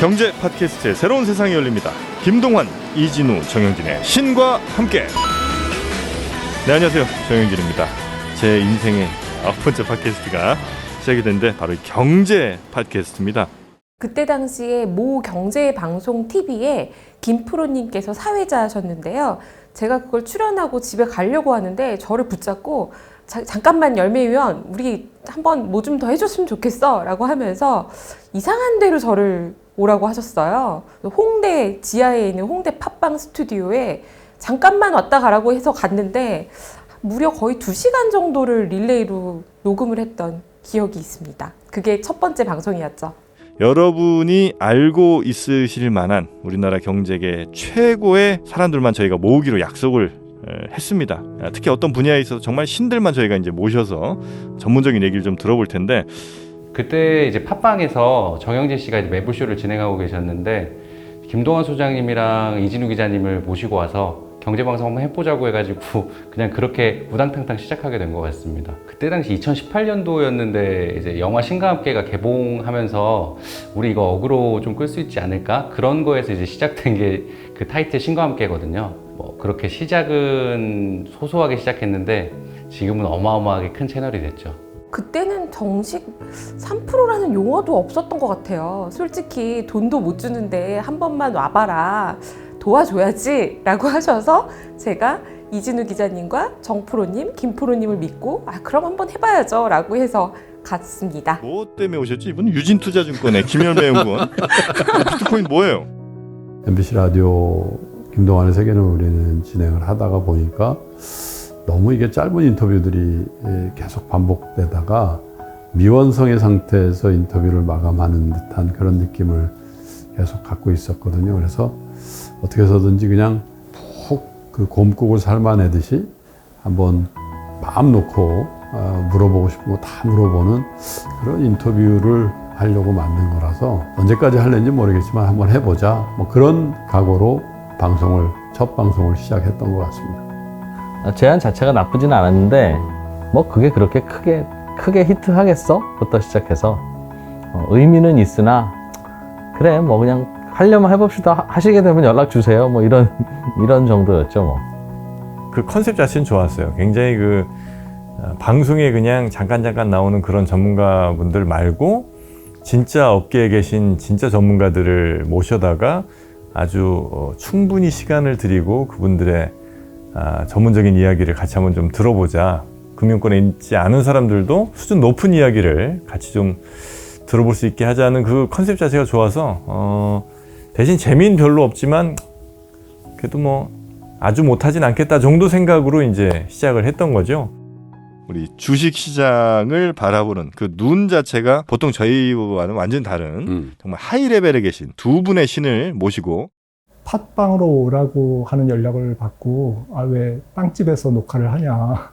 경제 팟캐스트의 새로운 세상이 열립니다. 김동환, 이진우, 정영진의 신과 함께. 네, 안녕하세요. 정영진입니다. 제 인생의 9번째 팟캐스트가 시작이 됐는데 바로 경제 팟캐스트입니다. 그때 당시에 모 경제방송 TV에 김프로님께서 사회자셨는데요. 제가 그걸 출연하고 집에 가려고 하는데 저를 붙잡고 잠깐만 열매위원, 우리 한번 뭐 좀 더 해줬으면 좋겠어 라고 하면서 이상한 데로 저를 오라고 하셨어요. 홍대 지하에 있는 홍대 팟빵 스튜디오에 잠깐만 왔다 가라고 해서 갔는데 무려 거의 2시간 정도를 릴레이로 녹음을 했던 기억이 있습니다. 그게 첫 번째 방송이었죠. 여러분이 알고 있으실 만한 우리나라 경제계 최고의 사람들만 저희가 모으기로 약속을 했습니다. 특히 어떤 분야에 있어서 정말 신들만 저희가 이제 모셔서 전문적인 얘기를 좀 들어볼 텐데, 그때 이제 팟빵에서 정영진 씨가 이제 매불쇼를 진행하고 계셨는데 김동환 소장님이랑 이진우 기자님을 모시고 와서 경제방송 한번 해보자고 해가지고 그냥 그렇게 우당탕탕 시작하게 된 것 같습니다. 그때 당시 2018년도였는데 이제 영화 신과 함께가 개봉하면서 우리 이거 어그로 좀 끌 수 있지 않을까? 그런 거에서 이제 시작된 게 그 타이틀 신과 함께거든요. 뭐 그렇게 시작은 소소하게 시작했는데 지금은 어마어마하게 큰 채널이 됐죠. 그때는 정식 3%라는 용어도 없었던 것 같아요. 솔직히 돈도 못 주는데 한 번만 와봐라, 도와줘야지 라고 하셔서 제가 이진우 기자님과 정프로님, 김프로님을 믿고 그럼 한번 해봐야죠 라고 해서 갔습니다. 뭐 때문에 오셨지? 이분은 유진투자증권의 김열매 연구원. 비트코인 뭐예요? MBC 라디오 김동환의 세계는 우리는 진행을 하다가 보니까 너무 이게 짧은 인터뷰들이 계속 반복되다가 미완성의 상태에서 인터뷰를 마감하는 듯한 그런 느낌을 계속 갖고 있었거든요. 그래서 어떻게 해서든지 그냥 푹 그 곰국을 삶아내듯이 한번 마음 놓고 물어보고 싶은 거 다 물어보는 그런 인터뷰를 하려고 만든 거라서 언제까지 할는지 모르겠지만 한번 해보자, 뭐 그런 각오로 첫 방송을 시작했던 것 같습니다. 제안 자체가 나쁘진 않았는데 뭐 그게 그렇게 크게 히트하겠어? 부터 시작해서 의미는 있으나 그래 뭐 그냥 하려면 해봅시다, 하시게 되면 연락 주세요, 뭐 이런 정도였죠. 뭐 그 컨셉 자체는 좋았어요. 굉장히 그 방송에 그냥 잠깐 나오는 그런 전문가분들 말고 진짜 업계에 계신 진짜 전문가들을 모셔다가 아주 충분히 시간을 들이고 그분들의 전문적인 이야기를 같이 한번 좀 들어보자. 금융권에 있지 않은 사람들도 수준 높은 이야기를 같이 좀 들어볼 수 있게 하자는 그 컨셉 자체가 좋아서 대신 재미는 별로 없지만 그래도 뭐 아주 못하진 않겠다 정도 생각으로 이제 시작을 했던 거죠. 우리 주식 시장을 바라보는 그 눈 자체가 보통 저희와는 완전 다른 정말 하이 레벨에 계신 두 분의 신을 모시고 팟빵으로 오라고 하는 연락을 받고 왜 빵집에서 녹화를 하냐,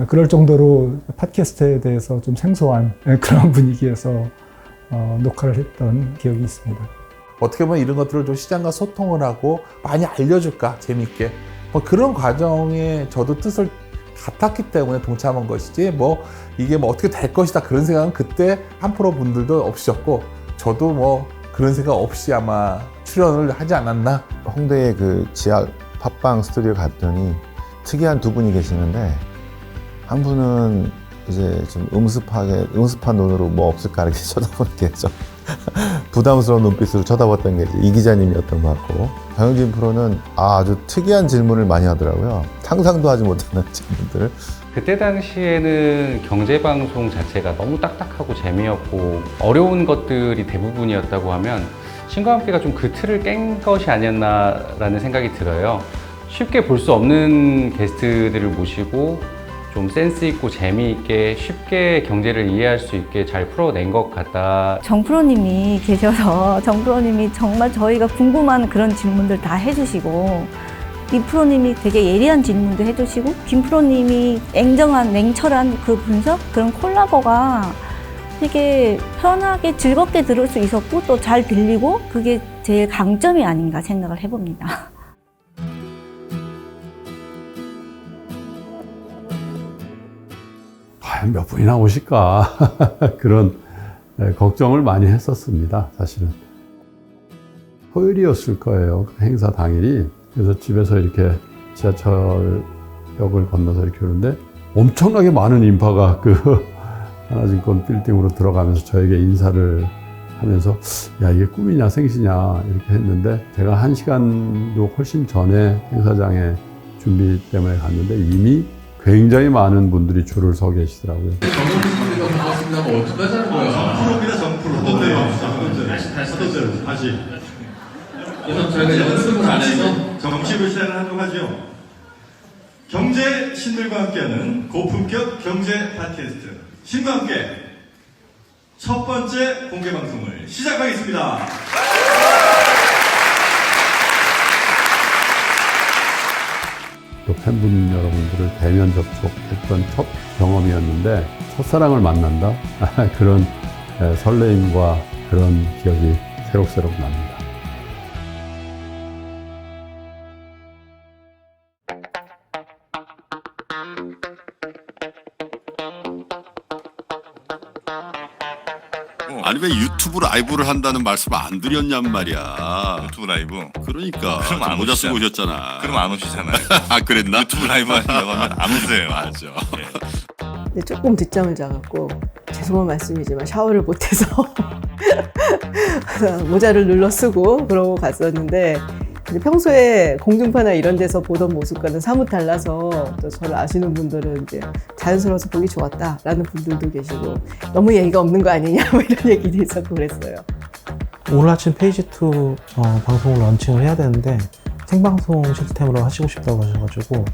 그럴 정도로 팟캐스트에 대해서 좀 생소한 그런 분위기에서 녹화를 했던 기억이 있습니다. 어떻게 보면 이런 것들을 좀 시장과 소통을 하고 많이 알려줄까, 재밌게, 뭐 그런 과정에 저도 뜻을 같았기 때문에 동참한 것이지 뭐 이게 뭐 어떻게 될 것이다 그런 생각은 그때 1% 분들도 없으셨고 저도 뭐 그런 생각 없이 아마 출연을 하지 않았나. 홍대에 그 지하 팟빵 스튜디오 갔더니 특이한 두 분이 계시는데, 한 분은 이제 좀 음습한 눈으로 뭐 없을까 이렇게 쳐다보는 게 좀 부담스러운 눈빛으로 쳐다봤던 게 이제 이 기자님이었던 것 같고, 정영진 프로는 아주 특이한 질문을 많이 하더라고요. 상상도 하지 못하는 질문들을. 그때 당시에는 경제방송 자체가 너무 딱딱하고 재미없고 어려운 것들이 대부분이었다고 하면 신과 함께가 좀 그 틀을 깬 것이 아니었나라는 생각이 들어요. 쉽게 볼 수 없는 게스트들을 모시고 좀 센스 있고 재미있게 쉽게 경제를 이해할 수 있게 잘 풀어낸 것 같다. 정프로님이 계셔서 정프로님이 정말 저희가 궁금한 그런 질문들 다 해주시고, 이 프로님이 되게 예리한 질문도 해주시고, 김 프로님이 냉철한 그 분석, 그런 콜라보가 되게 편하게 즐겁게 들을 수 있었고 또 잘 들리고, 그게 제일 강점이 아닌가 생각을 해봅니다. 과연 몇 분이나 오실까 그런 걱정을 많이 했었습니다. 사실은 토요일이었을 거예요. 그 행사 당일이. 그래서 집에서 이렇게 지하철역을 건너서 이렇게 오는데 엄청나게 많은 인파가 그 하나증권 빌딩으로 들어가면서 저에게 인사를 하면서 야, 이게 꿈이냐 생시냐 이렇게 했는데 제가 1시간도 훨씬 전에 행사장에 준비 때문에 갔는데 이미 굉장히 많은 분들이 줄을 서 계시더라고요. 정영진입니다. 반갑습니다. 어디까지 하는 거예요? 정프로입니다. 정프로. 다시. 그래서 저희가 연습을 안 해서 정식으로 시작을 하도록 하죠. 경제 신들과 함께하는 고품격 경제 팟캐스트 신과 함께 첫 번째 공개 방송을 시작하겠습니다. 또 팬분 여러분들을 대면 접촉했던 첫 경험이었는데 첫사랑을 만난다? 그런 설레임과 그런 기억이 새록새록 납니다. 아니 왜 유튜브 라이브를 한다는 말씀을 안 드렸냔 말이야. 유튜브 라이브? 그러니까 그럼 안 모자 오시잖아. 쓰고 오셨잖아. 그럼 안 오시잖아요. 아 그랬나? 유튜브 라이브 하려고 하면 안 오세요. 맞아. 근데 조금 늦잠을 자갖고 죄송한 말씀이지만 샤워를 못해서 모자를 눌러 쓰고 그러고 갔었는데 근데 평소에 공중파나 이런 데서 보던 모습과는 사뭇 달라서 또 저를 아시는 분들은 이제 자연스러워서 보기 좋았다라는 분들도 계시고 너무 예의가 없는 거 아니냐 뭐 이런 얘기도 있었고 그랬어요. 오늘 아침 페이지2 방송을 런칭을 해야 되는데 생방송 시스템으로 하시고 싶다고 하셔가지고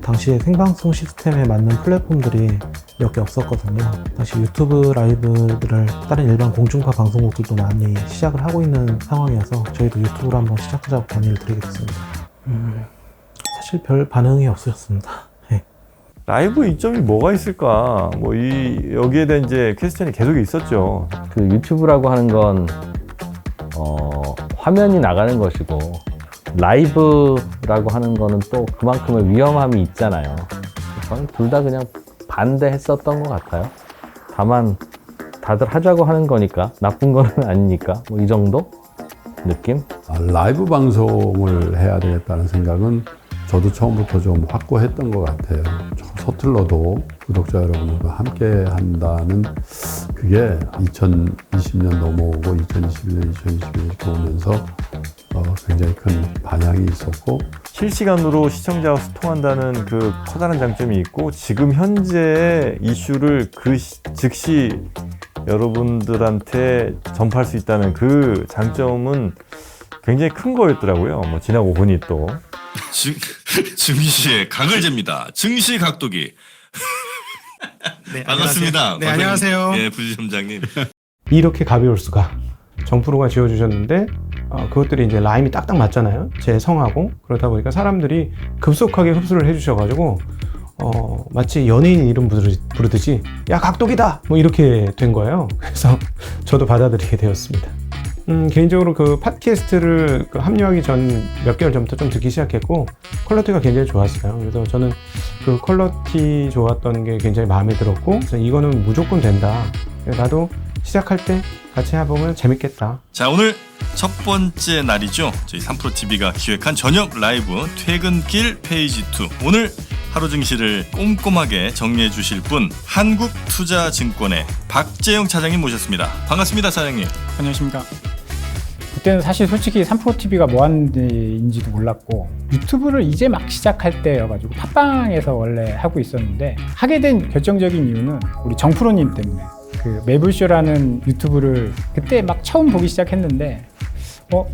당시에 생방송 시스템에 맞는 플랫폼들이 몇 개 없었거든요. 당시 유튜브 라이브를 다른 일반 공중파 방송국들도 많이 시작을 하고 있는 상황이어서 저희도 유튜브로 한번 시작하자고 건의를 드리게 됐습니다. 사실 별 반응이 없으셨습니다. 네. 라이브 이점이 뭐가 있을까? 뭐 여기에 대한 이제 퀘스천이 계속 있었죠. 그 유튜브라고 하는 건 화면이 나가는 것이고 라이브라고 하는 거는 또 그만큼의 위험함이 있잖아요. 저는 둘 다 그냥 반대했었던 것 같아요. 다만 다들 하자고 하는 거니까 나쁜 거는 아니니까 뭐 이 정도 느낌? 라이브 방송을 해야 되겠다는 생각은 저도 처음부터 좀 확고했던 것 같아요. 서툴러도 구독자 여러분들과 함께 한다는 그게 2020년 넘어오고 2021년, 2022년 이렇게 오면서 굉장히 큰 반향이 있었고 실시간으로 시청자와 소통한다는 그 커다란 장점이 있고 지금 현재의 이슈를 즉시 여러분들한테 전파할 수 있다는 그 장점은 굉장히 큰 거였더라고요. 뭐 지나고 보니 또 증시의 각을 잽니다. 증시 각도기. 네, 반갑습니다. 네, 안녕하세요. 예, 부지점장님. 이렇게 가벼울 수가. 정프로가 지어주셨는데 그것들이 이제 라임이 딱딱 맞잖아요. 제 성하고 그러다 보니까 사람들이 급속하게 흡수를 해주셔가지고 마치 연예인 이름 부르듯이 야 각독이다 뭐 이렇게 된 거예요. 그래서 저도 받아들이게 되었습니다. 개인적으로 그 팟캐스트를 합류하기 전 몇 개월 전부터 좀 듣기 시작했고 퀄리티가 굉장히 좋았어요. 그래서 저는 그 퀄리티 좋았던 게 굉장히 마음에 들었고 그래서 이거는 무조건 된다. 나도 시작할 때 같이 해보면 재밌겠다. 자, 오늘 첫 번째 날이죠. 저희 3프로TV가 기획한 저녁 라이브 퇴근길 페이지2. 오늘 하루 증시를 꼼꼼하게 정리해 주실 분 한국투자증권의 박재용 차장님 모셨습니다. 반갑습니다, 차장님. 안녕하십니까. 그때는 사실 솔직히 3프로TV가 뭐 하는지도 몰랐고 유튜브를 이제 막 시작할 때여가지고 팟빵에서 원래 하고 있었는데 하게 된 결정적인 이유는 우리 정프로님 때문에 그 매불쇼라는 유튜브를 그때 막 처음 보기 시작했는데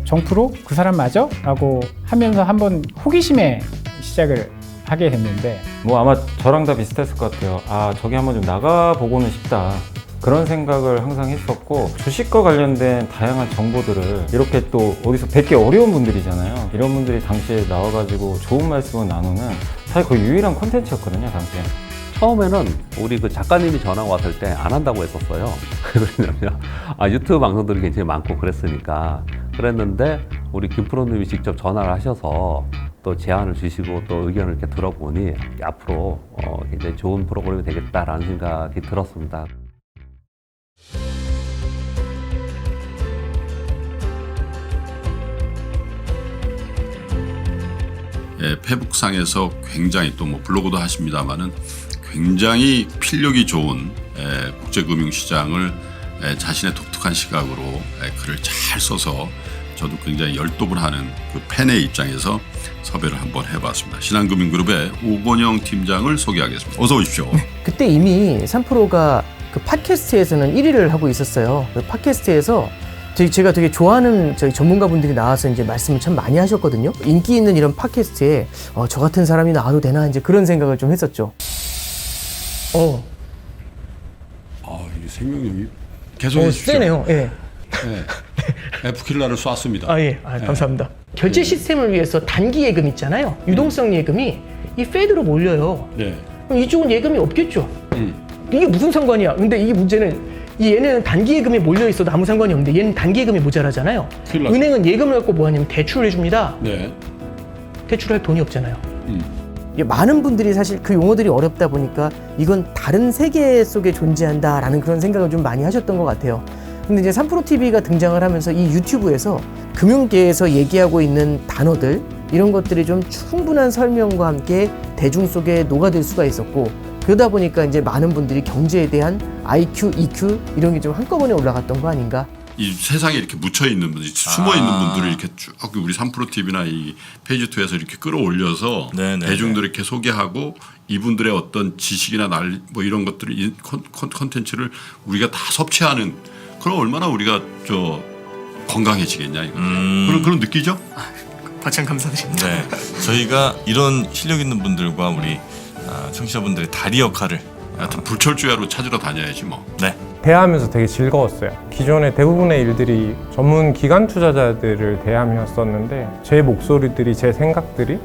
정프로? 그 사람 맞아? 라고 하면서 한번 호기심에 시작을 하게 됐는데 뭐 아마 저랑 다 비슷했을 것 같아요. 아 저기 한번 좀 나가보고는 싶다. 그런 생각을 항상 했었고 주식과 관련된 다양한 정보들을 이렇게 또 어디서 뵙기 어려운 분들이잖아요. 이런 분들이 당시에 나와가지고 좋은 말씀을 나누는 사실 거의 유일한 콘텐츠였거든요, 당시에. 처음에는 우리 그 작가님이 전화 왔을 때 안 한다고 했었어요. 왜 그러냐면 유튜브 방송들이 굉장히 많고 그랬으니까 그랬는데 우리 김프로님이 직접 전화를 하셔서 또 제안을 주시고 또 의견을 이렇게 들어보니 앞으로 굉장히 좋은 프로그램이 되겠다라는 생각이 들었습니다. 페북상에서 굉장히 또 뭐 블로그도 하십니다만은 굉장히 필력이 좋은 국제금융시장을 자신의 독특한 시각으로 글을 잘 써서 저도 굉장히 열독을 하는 그 팬의 입장에서 섭외를 한번 해봤습니다. 신한금융그룹의 오건영 팀장을 소개하겠습니다. 어서 오십시오. 네, 그때 이미 3프로가 그 팟캐스트에서는 1위를 하고 있었어요. 그 팟캐스트에서 제가 되게 좋아하는 저희 전문가분들이 나와서 이제 말씀을 참 많이 하셨거든요. 인기 있는 이런 팟캐스트에 저 같은 사람이 나와도 되나 이제 그런 생각을 좀 했었죠. 이 생명력이 계속 해주십시오. 세네요. 예. 네. F킬러를 쐈습니다. 감사합니다. 결제 시스템을 위해서 단기 예금 있잖아요. 유동성 예금이 이 페드로 몰려요. 네. 그럼 이쪽은 예금이 없겠죠. 이게 무슨 상관이야? 근데 이게 문제는 얘는 단기 예금에 몰려 있어도 아무 상관이 없는데 얘는 단기 예금이 모자라잖아요. 은행은 예금을 갖고 뭐 하냐면 대출을 해줍니다. 네. 대출할 돈이 없잖아요. 많은 분들이 사실 그 용어들이 어렵다 보니까 이건 다른 세계 속에 존재한다라는 그런 생각을 좀 많이 하셨던 것 같아요. 근데 이제 3프로TV가 등장을 하면서 이 유튜브에서 금융계에서 얘기하고 있는 단어들 이런 것들이 좀 충분한 설명과 함께 대중 속에 녹아들 수가 있었고 그러다 보니까 이제 많은 분들이 경제에 대한 IQ, EQ 이런 게 좀 한꺼번에 올라갔던 거 아닌가? 이 세상에 이렇게 묻혀 있는 분들, 숨어 있는 분들을 이렇게 쭉 우리 3프로TV나 이 페이지2에서 이렇게 끌어올려서 대중들 이렇게 소개하고 이분들의 어떤 지식이나 뭐 이런 것들을 콘텐츠를 우리가 다 섭취하는 그럼 얼마나 우리가 건강해지겠냐 이거. 그런 느끼죠? 박찬 감사드립니다. 네, 저희가 이런 실력 있는 분들과 우리 청취자분들의 다리 역할을 하여튼 불철주야로 찾으러 다녀야지 뭐. 네. 대하면서 되게 즐거웠어요. 기존의 대부분의 일들이 전문 기관 투자자들을 대함이었었는데 제 목소리들이 제 생각들이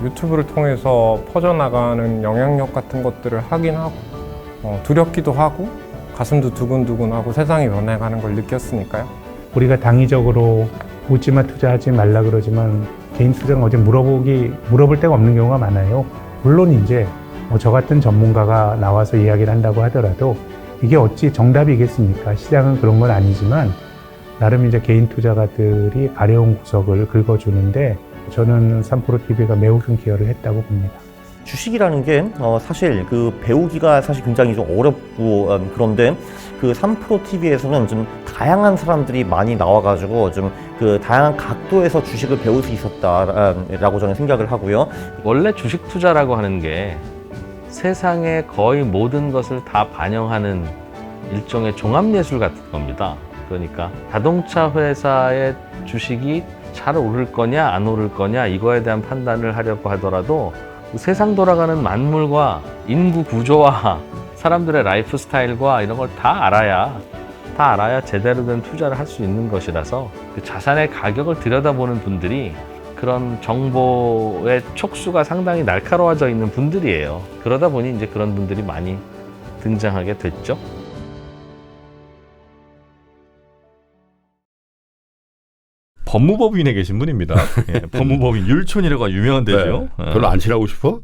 유튜브를 통해서 퍼져나가는 영향력 같은 것들을 확인하고 두렵기도 하고 가슴도 두근두근하고 세상이 변해가는 걸 느꼈으니까요. 우리가 당위적으로 묻지마 투자하지 말라 그러지만 개인 투자는 어제 물어볼 데가 없는 경우가 많아요. 물론 이제 저 같은 전문가가 나와서 이야기를 한다고 하더라도 이게 어찌 정답이겠습니까? 시장은 그런 건 아니지만 나름 이제 개인 투자가들이 가려운 구석을 긁어주는데 저는 3프로TV가 매우 큰 기여를 했다고 봅니다. 주식이라는 게 사실 그 배우기가 사실 굉장히 좀 어렵고 그런데 그 3프로TV에서는 좀 다양한 사람들이 많이 나와가지고 좀 그 다양한 각도에서 주식을 배울 수 있었다라고 저는 생각을 하고요. 원래 주식 투자라고 하는 게 세상의 거의 모든 것을 다 반영하는 일종의 종합예술 같은 겁니다. 그러니까 자동차 회사의 주식이 잘 오를 거냐 안 오를 거냐 이거에 대한 판단을 하려고 하더라도 세상 돌아가는 만물과 인구 구조와 사람들의 라이프 스타일과 이런 걸 다 알아야 제대로 된 투자를 할 수 있는 것이라서 그 자산의 가격을 들여다보는 분들이 그런 정보의 촉수가 상당히 날카로워져 있는 분들이에요. 그러다 보니 이제 그런 분들이 많이 등장하게 됐죠. 법무법인에 계신 분입니다. 예, 법무법인 율촌이라고 유명한데요. 네, 별로 안 친하고 싶어?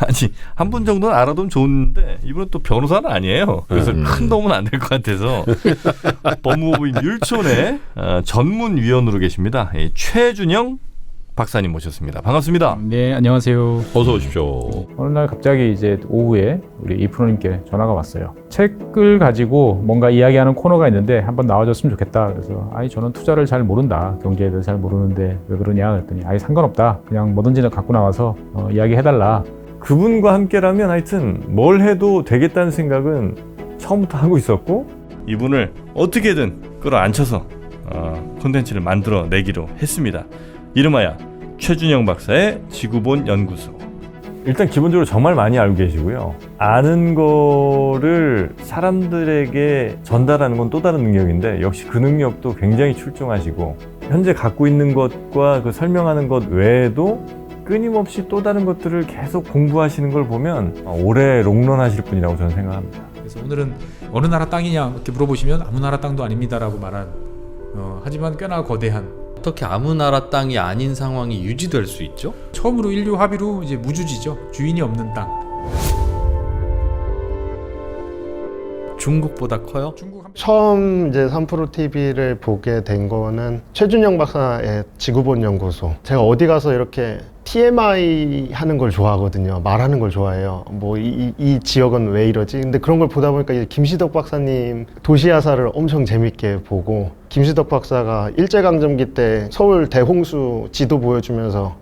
아니 한 분 정도는 알아두면 좋은데 이분은 또 변호사는 아니에요. 그래서 큰 도움은 안 될 것 같아서 법무법인 율촌의 전문위원으로 계십니다. 최준영 박사님 모셨습니다. 반갑습니다. 네, 안녕하세요. 어서 오십시오. 어느 날 갑자기 이제 오후에 우리 이프로님께 전화가 왔어요. 책을 가지고 뭔가 이야기하는 코너가 있는데 한번 나와줬으면 좋겠다. 그래서 저는 투자를 잘 모른다. 경제에 대해서 잘 모르는데 왜 그러냐 그랬더니 상관없다. 그냥 뭐든지 갖고 나와서 이야기해달라. 그분과 함께라면 하여튼 뭘 해도 되겠다는 생각은 처음부터 하고 있었고 이분을 어떻게든 끌어안쳐서 콘텐츠를 만들어내기로 했습니다. 이름하여 최준영 박사의 지구본 연구소. 일단 기본적으로 정말 많이 알고 계시고요. 아는 거를 사람들에게 전달하는 건 또 다른 능력인데 역시 그 능력도 굉장히 출중하시고 현재 갖고 있는 것과 그 설명하는 것 외에도 끊임없이 또 다른 것들을 계속 공부하시는 걸 보면 오래 롱런 하실 분이라고 저는 생각합니다. 그래서 오늘은 어느 나라 땅이냐 이렇게 물어보시면 아무 나라 땅도 아닙니다라고 말한 하지만 꽤나 거대한 어떻게 아무 나라 땅이 아닌 상황이 유지될 수 있죠? 처음으로 인류 합의로 이제 무주지죠. 주인이 없는 땅. 중국보다 커요? 처음 이제 3프로TV를 보게 된 거는 최준영 박사의 지구본 연구소. 제가 어디 가서 이렇게 TMI 하는 걸 좋아하거든요. 말하는 걸 좋아해요. 뭐 이 지역은 왜 이러지? 근데 그런 걸 보다 보니까 이제 김시덕 박사님 도시야사를 엄청 재밌게 보고, 김시덕 박사가 일제강점기 때 서울 대홍수 지도 보여주면서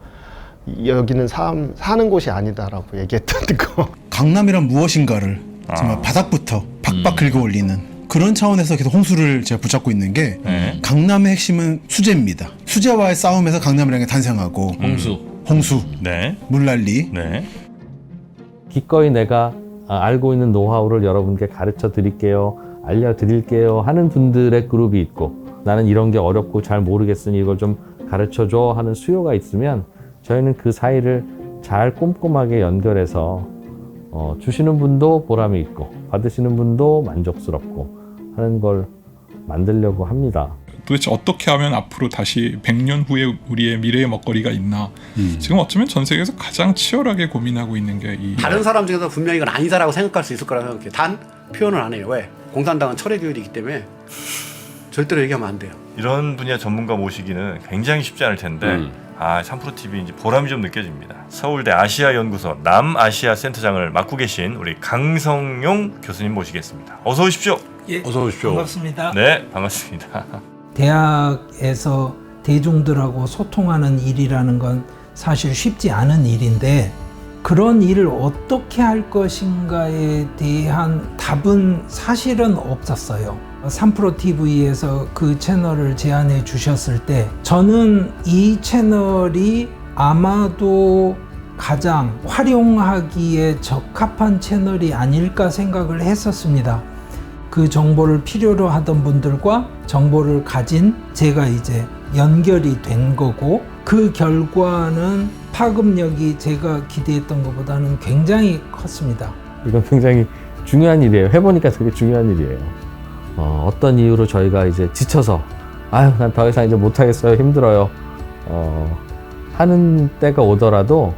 여기는 사는 곳이 아니다라고 얘기했던 거. 강남이란 무엇인가를 정말 바닥부터 박박 긁어 올리는 그런 차원에서 계속 홍수를 제가 붙잡고 있는 게, 강남의 핵심은 수재입니다. 수재와의 싸움에서 강남이라는 게 탄생하고, 홍수, 물난리. 기꺼이 내가 알고 있는 노하우를 여러분께 가르쳐 드릴게요, 알려드릴게요 하는 분들의 그룹이 있고, 나는 이런 게 어렵고 잘 모르겠으니 이걸 좀 가르쳐 줘 하는 수요가 있으면 저희는 그 사이를 잘 꼼꼼하게 연결해서 주시는 분도 보람이 있고 받으시는 분도 만족스럽고 하는 걸 만들려고 합니다. 도대체 어떻게 하면 앞으로 다시 100년 후에 우리의 미래의 먹거리가 있나. 지금 어쩌면 전 세계에서 가장 치열하게 고민하고 있는 게 다른 사람 중에서 분명히 이건 아니다라고 생각할 수 있을 거라고 생각해요. 단 표현을 안 해요. 왜? 공산당은 철회 교육이기 때문에 절대로 얘기하면 안 돼요. 이런 분야 전문가 모시기는 굉장히 쉽지 않을 텐데 3프로TV 이제 보람이 좀 느껴집니다. 서울대 아시아연구소 남아시아 센터장을 맡고 계신 우리 강성용 교수님 모시겠습니다. 어서 오십시오. 예, 어서 오십시오. 반갑습니다. 네, 반갑습니다. 대학에서 대중들하고 소통하는 일이라는 건 사실 쉽지 않은 일인데, 그런 일을 어떻게 할 것인가에 대한 답은 사실은 없었어요. 3프로TV에서 그 채널을 제안해 주셨을 때 저는 이 채널이 아마도 가장 활용하기에 적합한 채널이 아닐까 생각을 했었습니다. 그 정보를 필요로 하던 분들과 정보를 가진 제가 이제 연결이 된 거고, 그 결과는 파급력이 제가 기대했던 것보다는 굉장히 컸습니다. 이건 굉장히 중요한 일이에요. 해보니까 되게 중요한 일이에요. 어떤 이유로 저희가 이제 지쳐서 아유 난 더 이상 이제 못하겠어요, 힘들어요 하는 때가 오더라도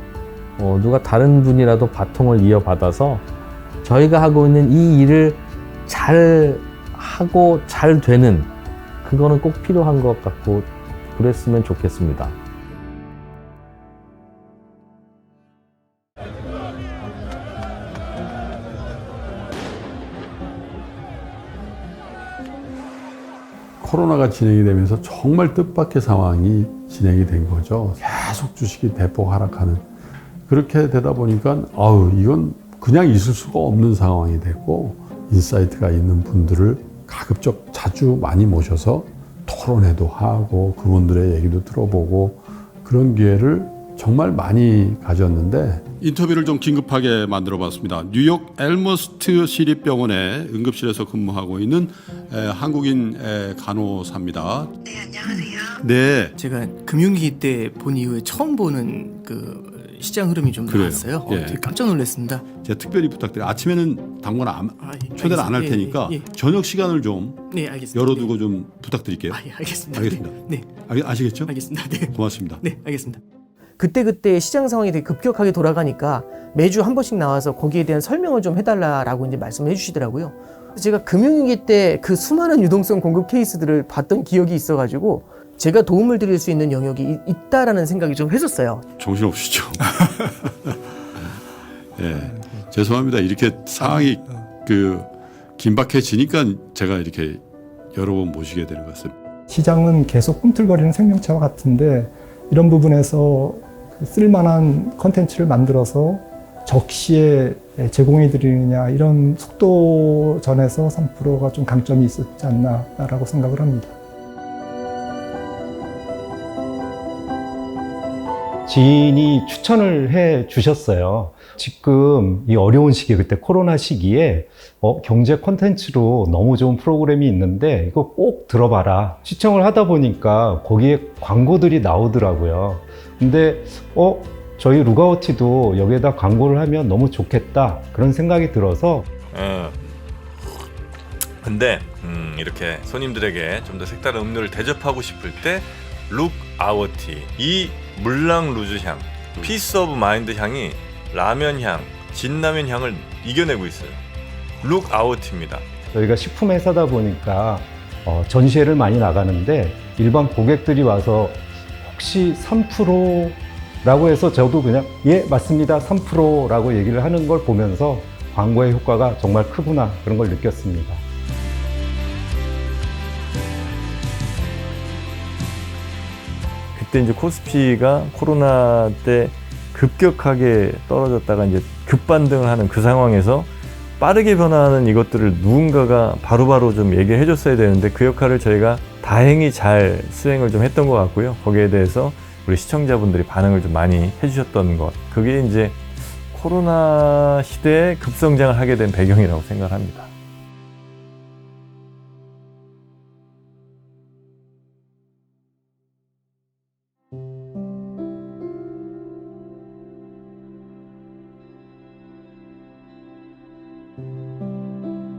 누가 다른 분이라도 바통을 이어받아서 저희가 하고 있는 이 일을 잘 하고 잘 되는, 그거는 꼭 필요한 것 같고 그랬으면 좋겠습니다. 코로나가 진행이 되면서 정말 뜻밖의 상황이 진행이 된 거죠. 계속 주식이 대폭 하락하는. 그렇게 되다 보니까 이건 그냥 있을 수가 없는 상황이 됐고, 인사이트가 있는 분들을 가급적 자주 많이 모셔서 토론회도 하고 그분들의 얘기도 들어보고 그런 기회를 정말 많이 가졌는데, 인터뷰를 좀 긴급하게 만들어 봤습니다. 뉴욕 엘머스트 시립병원의 응급실에서 근무하고 있는 한국인 간호사입니다. 네, 안녕하세요. 네. 제가 금융위기 때 본 이후에 처음 보는 그 시장 흐름이 좀 나왔어요. 되게 깜짝 놀랐습니다. 제가 특별히 부탁드려요. 아침에는 당분간 초대를 안 할 테니까 저녁 시간을 좀 열어두고 좀 부탁드릴게요. 알겠습니다. 알겠습니다. 네. 아시겠죠? 알겠습니다. 네. 고맙습니다. 네, 알겠습니다. 그때 시장 상황이 되게 급격하게 돌아가니까 매주 한 번씩 나와서 거기에 대한 설명을 좀 해달라라고 이제 말씀을 해주시더라고요. 제가 금융위기 때 그 수많은 유동성 공급 케이스들을 봤던 기억이 있어가지고 제가 도움을 드릴 수 있는 영역이 있다라는 생각이 좀 했었어요. 정신없으시죠? 네, 죄송합니다. 이렇게 상황이 긴박해지니까 제가 이렇게 여러 번 모시게 되는 것 같습니다. 시장은 계속 꿈틀거리는 생명체와 같은데, 이런 부분에서 쓸만한 컨텐츠를 만들어서 적시에 제공해 드리느냐, 이런 속도전에서 3프로가 좀 강점이 있었지 않나라고 생각을 합니다. 지인이 추천을 해 주셨어요. 지금 이 어려운 시기에, 그때 코로나 시기에 경제 콘텐츠로 너무 좋은 프로그램이 있는데 이거 꼭 들어봐라. 시청을 하다 보니까 거기에 광고들이 나오더라고요. 근데 저희 루가워티도 여기에다 광고를 하면 너무 좋겠다, 그런 생각이 들어서. 근데 이렇게 손님들에게 좀 더 색다른 음료를 대접하고 싶을 때 룩아워티, 이 물랑 루즈 향, 피스 오브 마인드 향이 라면 향, 진라면 향을 이겨내고 있어요. 룩아워티입니다. 저희가 식품 회사다 보니까 전시회를 많이 나가는데 일반 고객들이 와서 혹시 3프로 라고 해서 저도 그냥 예 맞습니다 3%라고 얘기를 하는 걸 보면서 광고의 효과가 정말 크구나 그런 걸 느꼈습니다. 그때 이제 코스피가 코로나 때 급격하게 떨어졌다가 이제 급반등을 하는 그 상황에서 빠르게 변화하는 이것들을 누군가가 바로바로 좀 얘기를 해줬어야 되는데 그 역할을 저희가 다행히 잘 수행을 좀 했던 것 같고요. 거기에 대해서 우리 시청자분들이 반응을 좀 많이 해주셨던 것. 그게 이제 코로나 시대에 급성장을 하게 된 배경이라고 생각을 합니다.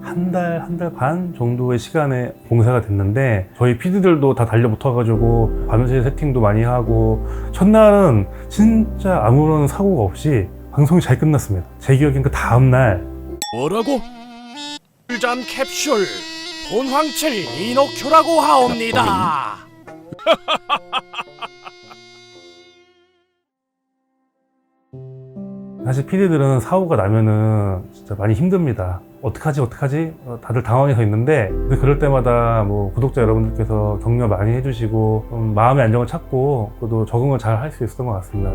한 달 반 정도의 시간에 공사가 됐는데 저희 PD들도 다 달려붙어가지고 밤새 세팅도 많이 하고 첫날은 진짜 아무런 사고가 없이 방송이 잘 끝났습니다. 제 기억엔 그 다음날 뭐라고? 전 캡슐 본황칠 이노큐라고 하옵니다. 사실 PD들은 사고가 나면은 진짜 많이 힘듭니다. 어떡하지? 다들 당황해서 있는데 그럴 때마다 뭐 구독자 여러분들께서 격려 많이 해주시고 좀 마음의 안정을 찾고 또 적응을 잘 할 수 있었던 것 같습니다.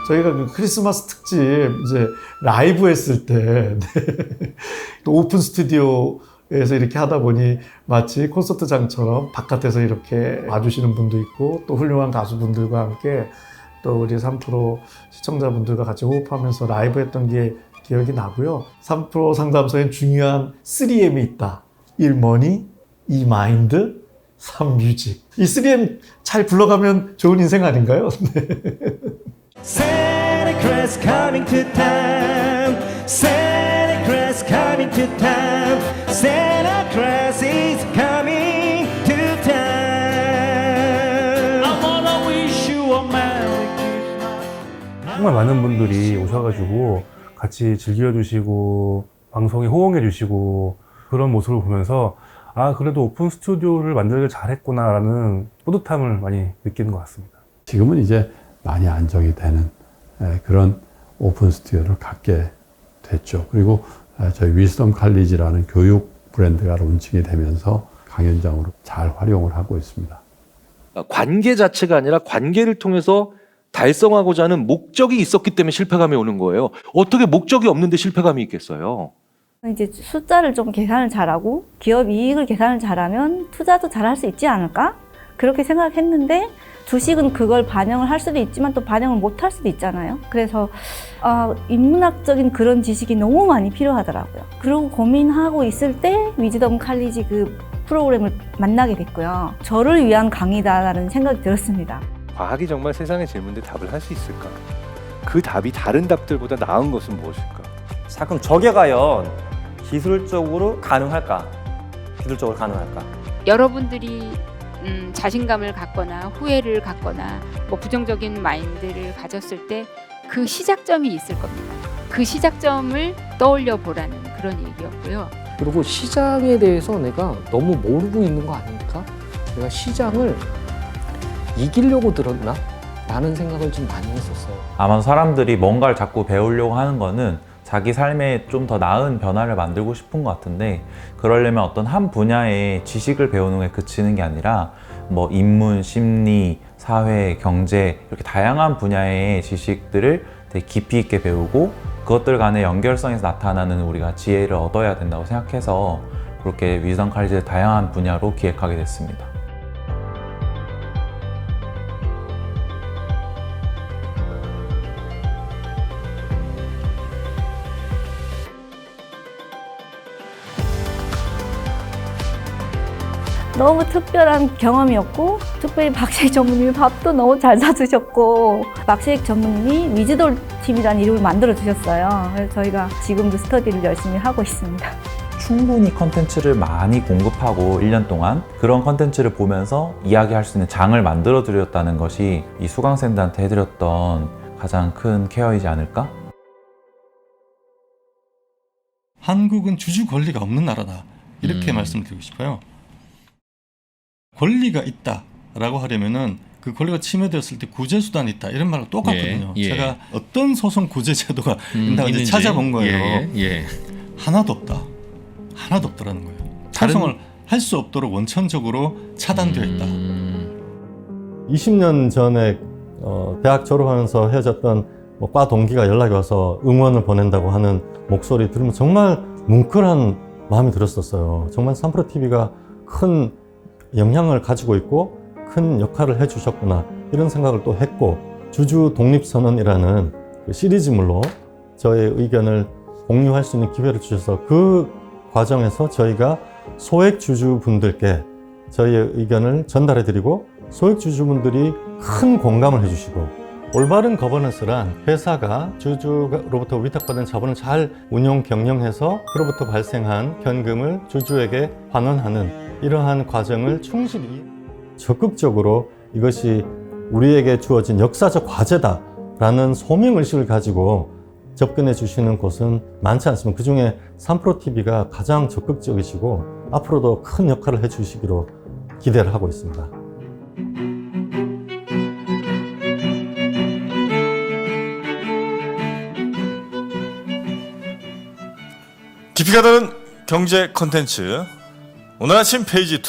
저희가 그 크리스마스 특집 이제 라이브 했을 때 또 오픈 스튜디오에서 이렇게 하다 보니 마치 콘서트장처럼 바깥에서 이렇게 와주시는 분도 있고 또 훌륭한 가수분들과 함께 또 우리 3프로 시청자분들과 같이 호흡하면서 라이브 했던 게 기억이 나고요. 3프로 상담소엔 중요한 3M이 있다. 1 머니, 2 마인드, 3 뮤직. 이 3M 잘 불러가면 좋은 인생 아닌가요? Santa Claus coming to town. Santa Claus coming to town. Santa Claus is coming to town. I wanna wish you a Merry Christmas. 정말 많은 분들이 오셔가지고 같이 즐겨주시고 방송에 호응해주시고 그런 모습을 보면서 아 그래도 오픈 스튜디오를 만들길 잘했구나라는 뿌듯함을 많이 느끼는 것 같습니다. 지금은 이제 많이 안정이 되는 그런 오픈 스튜디오를 갖게 됐죠. 그리고 저희 위즈덤 칼리지라는 교육 브랜드가 론칭이 되면서 강연장으로 잘 활용을 하고 있습니다. 관계 자체가 아니라 관계를 통해서 달성하고자 하는 목적이 있었기 때문에 실패감이 오는 거예요. 어떻게 목적이 없는데 실패감이 있겠어요? 이제 숫자를 좀 계산을 잘하고 기업 이익을 계산을 잘하면 투자도 잘할 수 있지 않을까? 그렇게 생각했는데 주식은 그걸 반영을 할 수도 있지만 또 반영을 못 할 수도 있잖아요. 그래서 인문학적인 그런 지식이 너무 많이 필요하더라고요. 그리고 고민하고 있을 때 위즈덤 칼리지 그 프로그램을 만나게 됐고요. 저를 위한 강의다라는 생각이 들었습니다. 과학이 정말 세상의 질문에 답을 할 수 있을까? 그 답이 다른 답들보다 나은 것은 무엇일까? 자, 그럼 저게 과연 기술적으로 가능할까? 기술적으로 가능할까? 여러분들이 자신감을 갖거나 후회를 갖거나 뭐 부정적인 마인드를 가졌을 때 그 시작점이 있을 겁니다. 그 시작점을 떠올려 보라는 그런 얘기였고요. 그리고 시장에 대해서 내가 너무 모르고 있는 거 아닙니까? 내가 시장을 이기려고 들었나? 라는 생각을 좀 많이 했었어요. 아마 사람들이 뭔가를 자꾸 배우려고 하는 거는 자기 삶에 좀 더 나은 변화를 만들고 싶은 것 같은데 그러려면 어떤 한 분야의 지식을 배우는 게 그치는 게 아니라 뭐 인문, 심리, 사회, 경제 이렇게 다양한 분야의 지식들을 되게 깊이 있게 배우고 그것들 간의 연결성에서 나타나는 우리가 지혜를 얻어야 된다고 생각해서 그렇게 위즈덤 칼리지를 다양한 분야로 기획하게 됐습니다. 너무 특별한 경험이었고 특별히 박시익 전무님이 밥도 너무 잘 사주셨고 박시익 전무님이 위즈덤 팀이라는 이름을 만들어 주셨어요. 그래서 저희가 지금도 스터디를 열심히 하고 있습니다. 충분히 컨텐츠를 많이 공급하고 1년 동안 그런 컨텐츠를 보면서 이야기할 수 있는 장을 만들어 드렸다는 것이 이 수강생들한테 해드렸던 가장 큰 케어이지 않을까? 한국은 주주 권리가 없는 나라다. 이렇게 말씀드리고 싶어요. 권리가 있다라고 하려면은 그 권리가 침해되었을 때 구제 수단이 있다 이런 말과 똑같거든요. 제가 어떤 소송 구제 제도가 있다고 이제 찾아본 거예요. 하나도 없다. 하나도 없더라는 거예요. 소송을 할 수 없도록 원천적으로 차단되어 있다. 20년 전에 대학 졸업하면서 헤어졌던 과 동기가 연락이 와서 응원을 보낸다고 하는 목소리 들으면 정말 뭉클한 마음이 들었었어요. 정말 3프로TV가 큰 영향을 가지고 있고 큰 역할을 해주셨구나 이런 생각을 또 했고, 주주 독립선언이라는 그 시리즈물로 저의 의견을 공유할 수 있는 기회를 주셔서 그 과정에서 저희가 소액 주주분들께 저희의 의견을 전달해 드리고 소액 주주분들이 큰 공감을 해주시고, 올바른 거버넌스란 회사가 주주로부터 위탁받은 자본을 잘 운용 경영해서 그로부터 발생한 현금을 주주에게 환원하는 이러한 과정을 충실히 적극적으로 이것이 우리에게 주어진 역사적 과제다라는 소명의식을 가지고 접근해 주시는 곳은 많지 않습니다. 그중에 3프로TV가 가장 적극적이시고 앞으로도 큰 역할을 해주시기로 기대를 하고 있습니다. 깊이가 다른 경제 콘텐츠 오늘 아침 페이지 2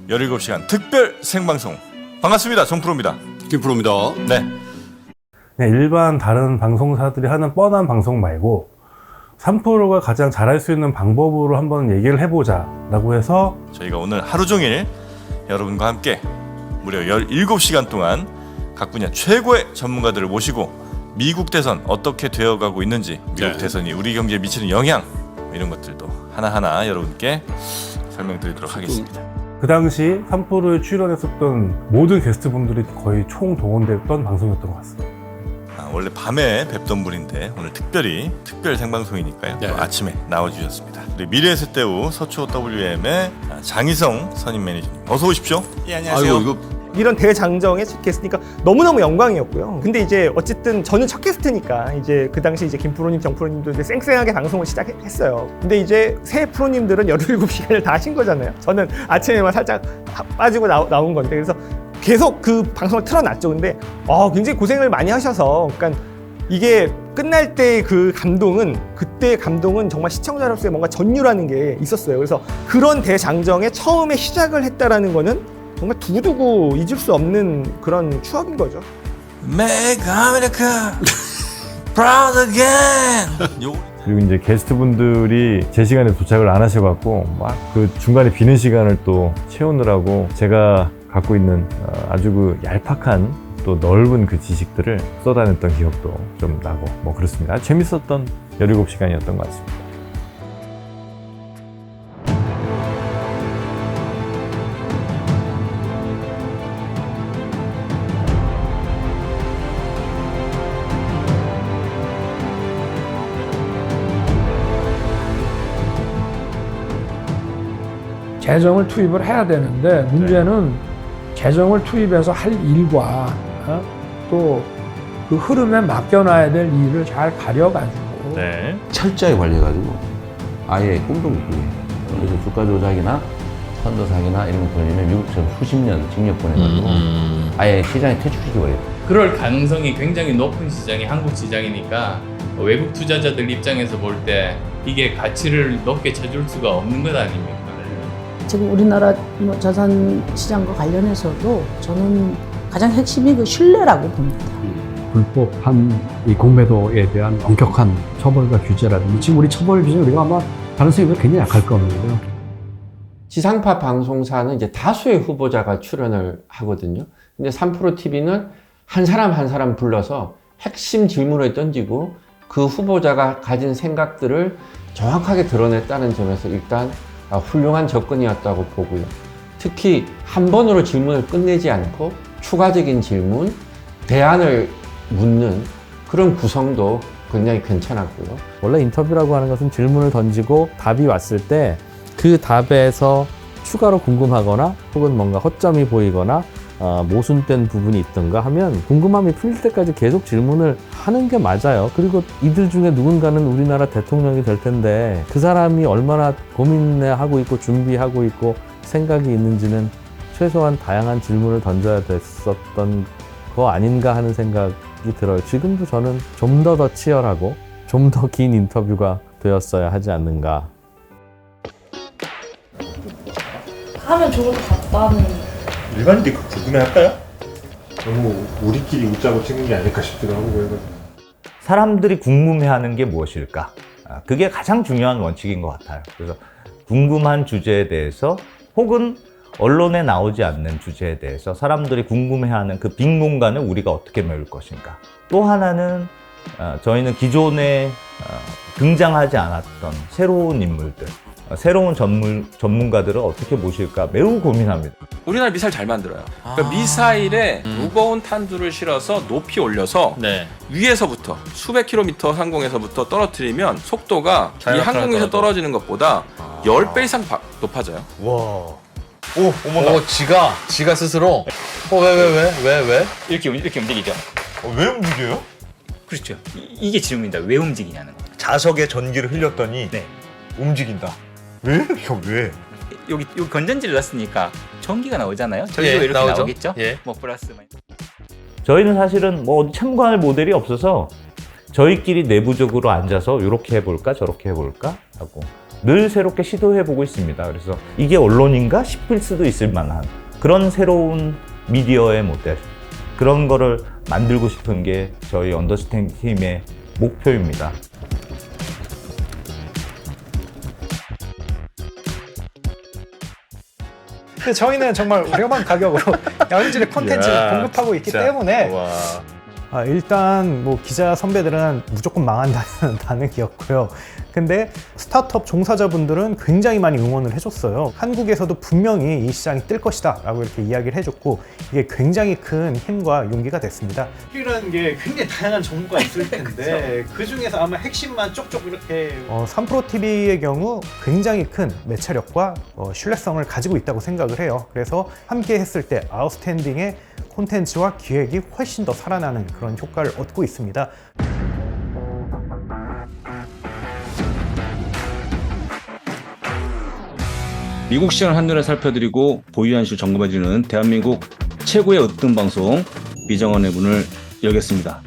17시간 특별 생방송 반갑습니다. 정프로입니다. 김프로입니다. 네. 그냥 일반 다른 방송사들이 하는 뻔한 방송 말고 3프로가 가장 잘할 수 있는 방법으로 한번 얘기를 해보자 라고 해서 저희가 오늘 하루 종일 여러분과 함께 무려 17시간 동안 각 분야 최고의 전문가들을 모시고 미국 대선 어떻게 되어가고 있는지, 미국 대선이 우리 경제에 미치는 영향 이런 것들도 하나하나 여러분께 설명드리도록 하겠습니다. 그 당시 3프로에 출연했었던 모든 게스트분들이 거의 총동원됐던 방송이었던 것 같습니다. 원래 밤에 뵙던 분인데 오늘 특별히 특별 생방송이니까요. 또 아침에 나와주셨습니다. 우리 미래의 셋대우 서초 WM의 장희성 선임 매니저님 어서 오십시오. 예, 안녕하세요. 이런 대장정에 첫 게스트니까 너무너무 영광이었고요. 근데 이제 어쨌든 저는 첫 게스트니까 이제 그 당시 이제 김프로님, 정프로님도 이제 쌩쌩하게 방송을 시작했어요. 근데 이제 새 프로님들은 17시간을 다 하신 거잖아요. 저는 아침에만 살짝 빠지고 나온 건데, 그래서 계속 그 방송을 틀어놨죠. 근데 굉장히 고생을 많이 하셔서, 그러니까 이게 끝날 때 그 감동은, 그때 감동은 정말 시청자로서의 뭔가 전율하는 게 있었어요. 그래서 그런 대장정에 처음에 시작을 했다라는 거는 정말 두고두고 잊을 수 없는 그런 추억인 거죠. Make America proud again. 그리고 이제 게스트분들이 제 시간에 도착을 안 하셔갖고 막 그 중간에 비는 시간을 또 채우느라고 제가 갖고 있는 아주 그 얄팍한 또 넓은 그 지식들을 쏟아냈던 기억도 좀 나고 뭐 그렇습니다. 재밌었던 17시간이었던 것 같습니다. 재정을 투입을 해야 되는데 문제는 재정을 투입해서 할 일과 또 그 흐름에 맡겨놔야 될 일을 잘 가려가지고 철저히 관리해가지고 아예 꿈도 못 꾸게. 그래서 주가 조작이나 펀드 사기나 이런 거 걸리면 미국처럼 수십 년 징역 보내가지고 아예 시장에 퇴출시켜버려요. 그럴 가능성이 굉장히 높은 시장이 한국 시장이니까 외국 투자자들 입장에서 볼 때 이게 가치를 높게 쳐줄 수가 없는 것 아닙니까? 지금 우리나라 자산 시장과 관련해서도 저는 가장 핵심이 그 신뢰라고 봅니다. 불법한 이 공매도에 대한 엄격한 처벌과 규제라든지 지금 우리 처벌 규제 우리가 아마 다른 선생님들 굉장히 약할 겁니다. 지상파 방송사는 이제 다수의 후보자가 출연을 하거든요. 근데 3프로TV는 한 사람 불러서 핵심 질문을 던지고 그 후보자가 가진 생각들을 정확하게 드러냈다는 점에서 일단 훌륭한 접근이었다고 보고요. 특히 한 번으로 질문을 끝내지 않고 추가적인 질문, 대안을 묻는 그런 구성도 굉장히 괜찮았고요. 원래 인터뷰라고 하는 것은 질문을 던지고 답이 왔을 때 그 답에서 추가로 궁금하거나 혹은 뭔가 허점이 보이거나 모순된 부분이 있던가 하면 궁금함이 풀릴 때까지 계속 질문을 하는 게 맞아요. 그리고 이들 중에 누군가는 우리나라 대통령이 될 텐데 그 사람이 얼마나 고민하고 있고 준비하고 있고 생각이 있는지는 최소한 다양한 질문을 던져야 됐었던 거 아닌가 하는 생각이 들어요. 지금도 저는 좀 더 치열하고 좀 더 긴 인터뷰가 되었어야 하지 않는가. 하면 좋을 것 같다는. 일반인들이 궁금해할까요? 너무 우리끼리 웃자고 찍는 게 아닐까 싶기도 하고 그래서. 사람들이 궁금해하는 게 무엇일까? 그게 가장 중요한 원칙인 것 같아요. 그래서 궁금한 주제에 대해서 혹은 언론에 나오지 않는 주제에 대해서 사람들이 궁금해하는 그 빈 공간을 우리가 어떻게 메울 것인가. 또 하나는 저희는 기존에 등장하지 않았던 새로운 인물들, 새로운 전문가들을 어떻게 모실까 매우 고민합니다. 우리나라 미사일 잘 만들어요. 그러니까 미사일에 무거운 탄두를 실어서 높이 올려서 위에서부터 수백 킬로미터 상공에서부터 떨어뜨리면 속도가 이 항공에서 떨어지는 것보다 10배 이상 높아져요. 와. 지가 스스로? 왜? 이렇게 움직이죠. 왜 움직여요? 그렇죠. 이게 질문입니다. 왜 움직이냐는 거. 자석에 전기를 흘렸더니 움직인다. 왜? 왜? 여기 건전지를 넣었으니까 전기가 나오잖아요. 전기가 이렇게 나오죠. 나오겠죠. 뭐 플러스 마이너스. 저희는 사실은 뭐 참고할 모델이 없어서 저희끼리 내부적으로 앉아서 이렇게 해볼까 저렇게 해볼까 하고 늘 새롭게 시도해보고 있습니다. 그래서 이게 언론인가 싶을 수도 있을 만한 그런 새로운 미디어의 모델, 그런 거를 만들고 싶은 게 저희 언더스탠딩 팀의 목표입니다. 근데 저희는 정말 저렴한 가격으로 여행지를 콘텐츠를 공급하고 있기 때문에 일단 뭐 기자 선배들은 무조건 망한다는 반응이었고요. 근데 스타트업 종사자분들은 굉장히 많이 응원을 해줬어요. 한국에서도 분명히 이 시장이 뜰 것이다 라고 이렇게 이야기를 해줬고 이게 굉장히 큰 힘과 용기가 됐습니다. 이라는 게 굉장히 다양한 정보가 있을 텐데 그 중에서 아마 핵심만 쪽쪽 이렇게 3프로TV의 경우 굉장히 큰 매체력과 신뢰성을 가지고 있다고 생각을 해요. 그래서 함께 했을 때 아웃스탠딩의 콘텐츠와 기획이 훨씬 더 살아나는 그런 효과를 얻고 있습니다. 미국 시장을 한눈에 살펴드리고 보유현실 점검해주는 대한민국 최고의 으뜸 방송 비정원의 문을 열겠습니다.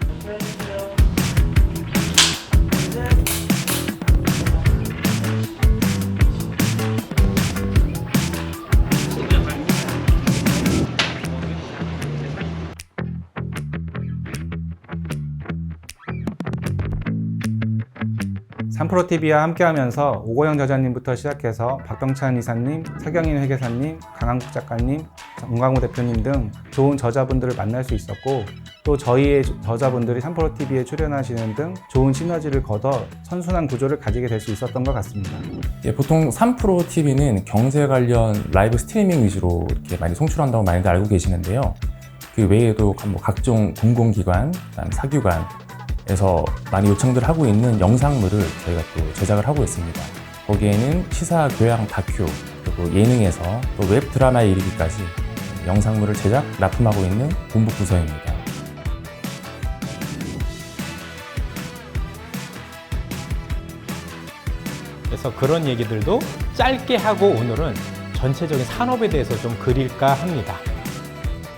삼프로TV와 함께하면서 오고영 저자님부터 시작해서 박병찬 이사님, 서경인 회계사님, 강한국 작가님, 정광우 대표님 등 좋은 저자분들을 만날 수 있었고 또 저희의 저자분들이 삼프로TV에 출연하시는 등 좋은 시너지를 거둬 선순환 구조를 가지게 될 수 있었던 것 같습니다. 보통 3프로TV는 경제 관련 라이브 스트리밍 위주로 이렇게 많이 송출한다고 많이들 알고 계시는데요. 그 외에도 뭐 각종 공공기관, 사기관에서 많이 요청들 하고 있는 영상물을 저희가 또 제작을 하고 있습니다. 거기에는 시사, 교양, 다큐, 그리고 예능에서 또 웹 드라마에 이르기까지 영상물을 제작, 납품하고 있는 본부 부서입니다. 그래서 그런 얘기들도 짧게 하고 오늘은 전체적인 산업에 대해서 좀 그릴까 합니다.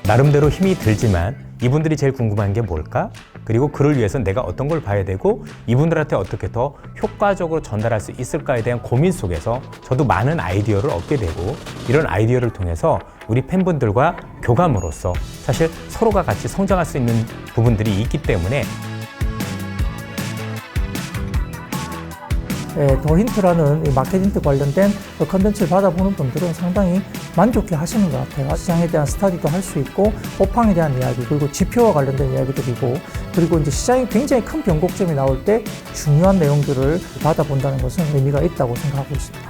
나름대로 힘이 들지만 이분들이 제일 궁금한 게 뭘까? 그리고 그를 위해서 내가 어떤 걸 봐야 되고 이분들한테 어떻게 더 효과적으로 전달할 수 있을까에 대한 고민 속에서 저도 많은 아이디어를 얻게 되고 이런 아이디어를 통해서 우리 팬분들과 교감으로써 사실 서로가 같이 성장할 수 있는 부분들이 있기 때문에 더 힌트라는 마켓 힌트 관련된 컨텐츠를 받아보는 분들은 상당히 만족해 하시는 것 같아요. 시장에 대한 스터디도 할 수 있고 업황에 대한 이야기 그리고 지표와 관련된 이야기들이고 그리고 이제 시장이 굉장히 큰 변곡점이 나올 때 중요한 내용들을 받아본다는 것은 의미가 있다고 생각하고 있습니다.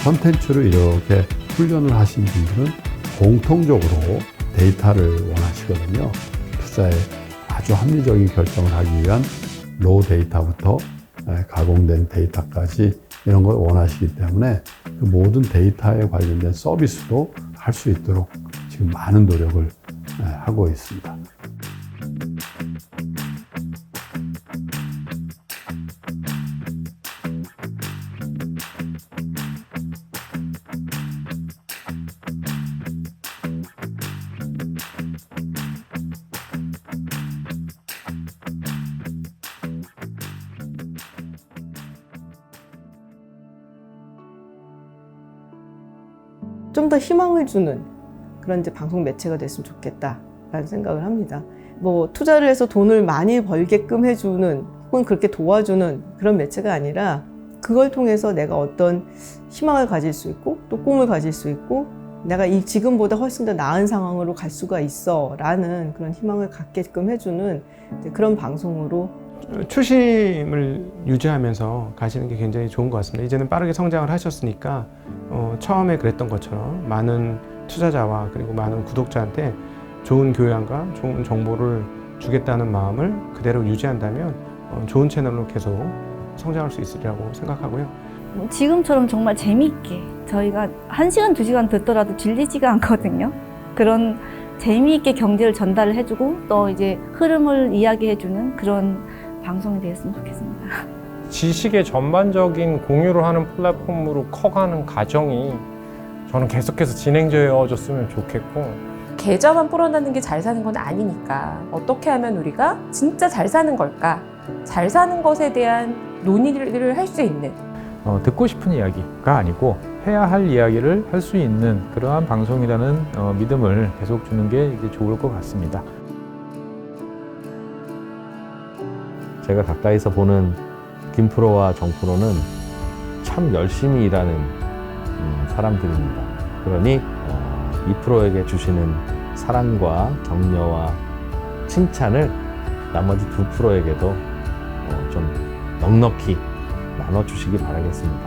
콘텐츠를 이렇게 훈련을 하신 분들은 공통적으로 데이터를 원하시거든요. 투자에 아주 합리적인 결정을 하기 위한 로우 데이터부터 가공된 데이터까지 이런 걸 원하시기 때문에 그 모든 데이터에 관련된 서비스도 할 수 있도록 지금 많은 노력을 하고 있습니다. 좀 더 희망을 주는 그런 이제 방송 매체가 됐으면 좋겠다라는 생각을 합니다. 뭐 투자를 해서 돈을 많이 벌게끔 해주는 혹은 그렇게 도와주는 그런 매체가 아니라 그걸 통해서 내가 어떤 희망을 가질 수 있고 또 꿈을 가질 수 있고 내가 이 지금보다 훨씬 더 나은 상황으로 갈 수가 있어 라는 그런 희망을 갖게끔 해주는 그런 방송으로 초심을 유지하면서 가시는 게 굉장히 좋은 것 같습니다. 이제는 빠르게 성장을 하셨으니까 처음에 그랬던 것처럼 많은 투자자와 그리고 많은 구독자한테 좋은 교양과 좋은 정보를 주겠다는 마음을 그대로 유지한다면 좋은 채널로 계속 성장할 수 있으리라고 생각하고요. 지금처럼 정말 재미있게 저희가 1시간, 2시간 듣더라도 질리지가 않거든요. 그런 재미있게 경제를 전달을 해주고 또 이제 흐름을 이야기해주는 그런 방송이 되었으면 좋겠습니다. 지식의 전반적인 공유를 하는 플랫폼으로 커가는 과정이 저는 계속해서 진행되어졌으면 좋겠고 계좌만 불어나는 게 잘 사는 건 아니니까 어떻게 하면 우리가 진짜 잘 사는 걸까? 잘 사는 것에 대한 논의를 할 수 있는 듣고 싶은 이야기가 아니고 해야 할 이야기를 할 수 있는 그러한 방송이라는 믿음을 계속 주는 게 이제 좋을 것 같습니다. 제가 가까이서 보는 김프로와 정프로는 참 열심히 일하는 사람들입니다. 그러니 이 프로에게 주시는 사랑과 격려와 칭찬을 나머지 두 프로에게도 좀 넉넉히 나눠주시기 바라겠습니다.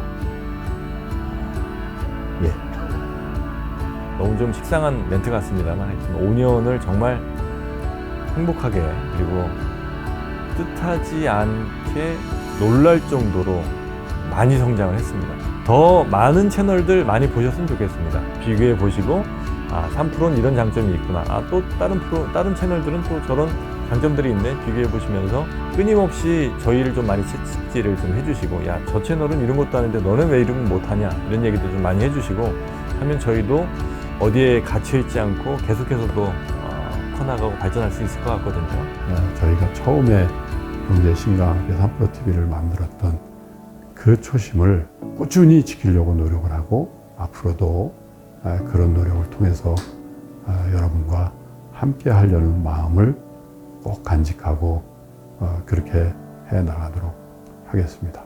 예. 너무 좀 식상한 멘트 같습니다만 5년을 정말 행복하게 그리고 뜻하지 않게 놀랄 정도로 많이 성장을 했습니다. 더 많은 채널들 많이 보셨으면 좋겠습니다. 비교해 보시고 3%는 이런 장점이 있구나. 또 다른 채널들은 또 저런 장점들이 있네. 비교해 보시면서 끊임없이 저희를 좀 많이 채찍질을 좀 해주시고 야, 저 채널은 이런 것도 하는데 너는 왜 이런 거 못하냐 이런 얘기도 좀 많이 해주시고 하면 저희도 어디에 갇혀있지 않고 계속해서 또 커나가고 발전할 수 있을 것 같거든요. 저희가 처음에 경제신과 함께 3프로TV를 만들었던 그 초심을 꾸준히 지키려고 노력을 하고 앞으로도 그런 노력을 통해서 여러분과 함께 하려는 마음을 꼭 간직하고 그렇게 해 나가도록 하겠습니다.